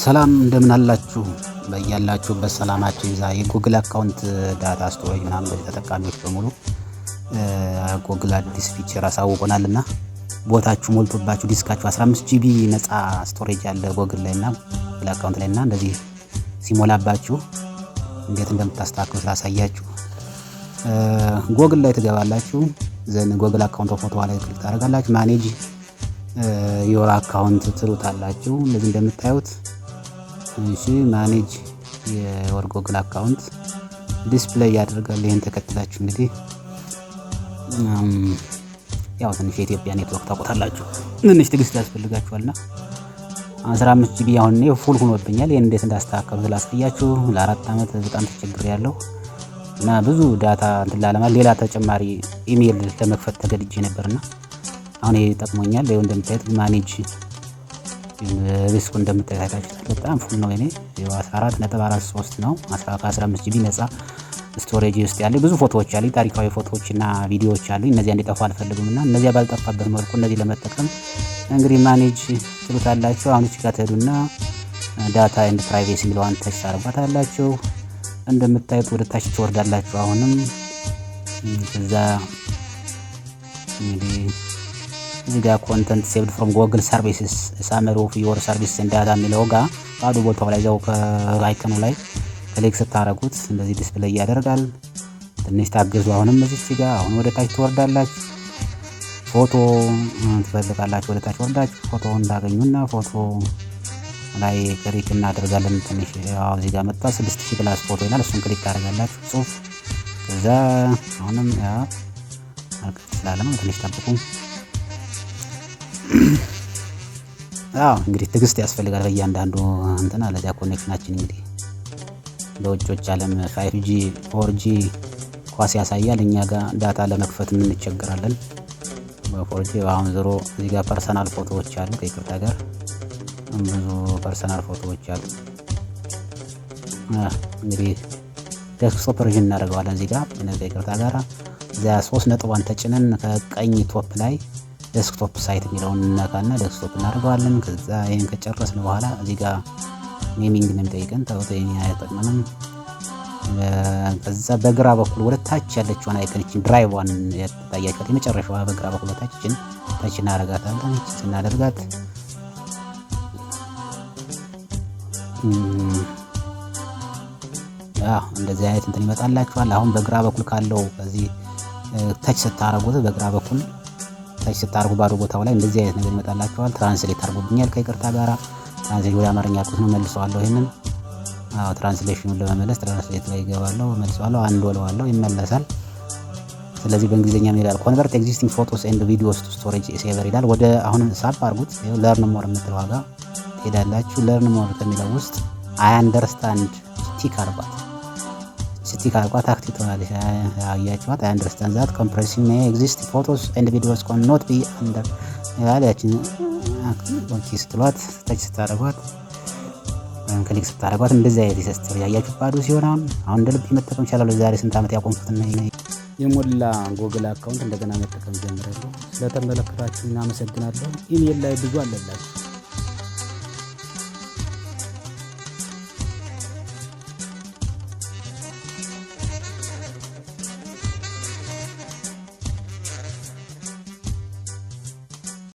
ሰላም እንደምን አላችሁ? በያላችሁበት ሰላማችሁ ይብዛ። የጉግል አካውንት ዳታ ስቶሬጅ ምናምን ተጠቃሚዎች በሙሉ ጉግል አዲስ ፊቸር አሳውቆናልና ቦታችሁ ሞልቶባችሁ ዲስካችሁ 15 ጂቢ ነፃ ስቶሬጅ ያለ ጉግል ላይና ጉግል አካውንት ላይና እንደዚህ ሲሞላባችሁ እንዴት እንደምታስተካክሉ ስላሳያችሁ ጉግል ላይ ትገባላችሁ። ዘን ጉግል አካውንት ፎቶ ላይ ክሊክ ታደርጋላችሁ። ማኔጅ ዮር አካውንት ትሉታላችሁ። እንደዚህ እንደምታዩት እሺ ማኔጅ የወር ጉግል አካውንት ዲስፕሌይ ያደርጋል። ይሄን ተከትላችሁ እንግዲህ ያው ትንሽ የኢትዮጵያ ኔትወርክ ታውቁታላችሁ፣ ትንሽ ትዕግስት ያስፈልጋችኋልና 15 ጂቢ አሁን ነው ፉል ሆኖብኛል። ይሄን እንዴት እንዳስተካከሉ ስላሳያችሁ ለ4 አመት በጣም ተቸግሬያለሁ እና ብዙ ዳታ እንትን ላለማለት ሌላ ተጨማሪ ኢሜል ለመክፈት ተገድጄ ነበርና አሁን ይሄ ጠቅሞኛል። ይሄው እንደምታዩት ማኔጅ ሪስኩ እንደምታዩት በጣም ፉል ነው። እኔ 14.43 ነው 15 ጂቢ ነፃ ስቶሬጅ ውስጥ ያለ ብዙ ፎቶዎች አሉ፣ ታሪካዊ ፎቶዎች እና ቪዲዮዎች አሉ። እነዚያ እንዲጠፉ አልፈልግምና እነዚያ ባልጠፋበት መልኩ እነዚህ ለመጠቀም እንግዲህ ማኔጅ ትሉታላችሁ። አሁን እዚህ ጋር ትሄዱና ዳታ ኤንድ ፕራይቬሲ የሚለውን ታች ታደርጓታላችሁ። እንደምታዩት ወደ ታች ትወርዳላችሁ። አሁንም እዛ እንግዲህ እዚህ ጋር ኮንተንት ሴቭድ ፍሮም ጉግል ሰርቪስስ ሳመሪ ኦፍ ዮር ሰርቪስ ኤንድ ዳታ የሚለው ጋር ባዶ ቦታው ላይ እዛው ከአይከኑ ላይ ክሊክ ስታደርጉት እንደዚህ ዲስፕሌይ ያደርጋል። ትንሽ ታገዙ። አሁንም እዚህ ጋር አሁን ወደ ታች ትወርዳላችሁ። ፎቶ ትፈልጋላችሁ፣ ወደ ታች ወርዳችሁ ፎቶውን እንዳገኙና ፎቶ ላይ ክሊክ እናደርጋለን። ትንሽ ያው እዚህ ጋር መጣ 6000 ፕላስ ፎቶ ይላል። እሱን ክሊክ ታደርጋላችሁ ጽሁፍ። ከዛ አሁንም ያ አልከት ስላለም ትንሽ ጠብቁ። አዎ እንግዲህ ትዕግስት ያስፈልጋል በእያንዳንዱ እንትና ለዚያ ኮኔክሽናችን እንግዲህ በውጮች ዓለም 5G 4G ኳስ ያሳያል። እኛ ጋር ዳታ ለመክፈት እንቸገራለን በ4G። አሁን ዞሮ እዚህ ጋር ፐርሰናል ፎቶዎች አሉ፣ ከይቅርታ ጋር ብዙ ፐርሰናል ፎቶዎች አሉ። እንግዲህ ዴስክቶፕ ቨርዥን እናደርገዋለን እዚህ ጋር ከይቅርታ ጋር እዚያ 3 ነጥቧን ተጭነን ከቀኝ ቶፕ ላይ ዴስክቶፕ ሳይት የሚለውን እናካና ዴስክቶፕ እናደርገዋለን። ከዛ ይሄን ከጨረስን በኋላ እዚህ ጋር ኔሚንግ ነው የሚጠይቀን። ታውተኛ አይጠቅመንም። ከዛ በግራ በኩል ወደ ታች ያለችውን አይከንችን ድራይቭዋን ያታያችኋት የመጨረሻዋ በግራ በኩል ታችን ታች እናደርጋታለን። ስናደርጋት እንደዚህ አይነት እንትን ይመጣላችኋል። አሁን በግራ በኩል ካለው ከዚህ ታች ስታረጉት በግራ በኩል ታች ስታርጉ ባዶ ቦታው ላይ እንደዚህ አይነት ነገር ይመጣላችኋል። ትራንስሌት አድርጎብኛል ከይቅርታ ጋራ ትራንስሌት ወደ አማርኛ አጥቶት ነው መልሰዋለሁ። ይሄንን ትራንስሌሽኑን ለመመለስ ትራንስሌት ላይ ይገባለሁ፣ መልሰዋለሁ፣ አንድ ወለዋለሁ፣ ይመለሳል። ስለዚህ በእንግሊዘኛ ምን ይላል? ኮንቨርት ኤግዚስቲንግ ፎቶስ ኤንድ ቪዲዮስ ቱ ስቶሬጅ ሴቨር ይላል። ወደ አሁን ሳብ አድርጉት። ይሄው ለርን ሞር የምትለው ዋጋ ትሄዳላችሁ። ለርን ሞር ከሚለው ውስጥ አይ አንደርስታንድ ስቲክ አድርጓት፣ ስቲክ አድርጓት አክቲቭ ትሆናለች። ያያችኋት አይ አንደርስታንድ ዛት ኮምፕሬሲንግ ሜይ ኤግዚስት ፎቶስ ኤንድ ቪዲዮስ ካን ኖት ቢ አንደር ያለችን ኦኬ ስትሏት ታች ስታደርጓት ክሊክ ስታደርጓት እንደዚህ አይነት ይሰስተር ያያችሁ ባዶ ሲሆን አሁን እንደ ልብ መጠቀም ይችላል። ዛሬ ስንት አመት ያቆምኩትና የሞላ ጉግል አካውንት እንደገና መጠቀም ጀምራለሁ። ስለተመለከታችሁ እናመሰግናለሁ። ኢሜል ላይ ብዙ አለላችሁ።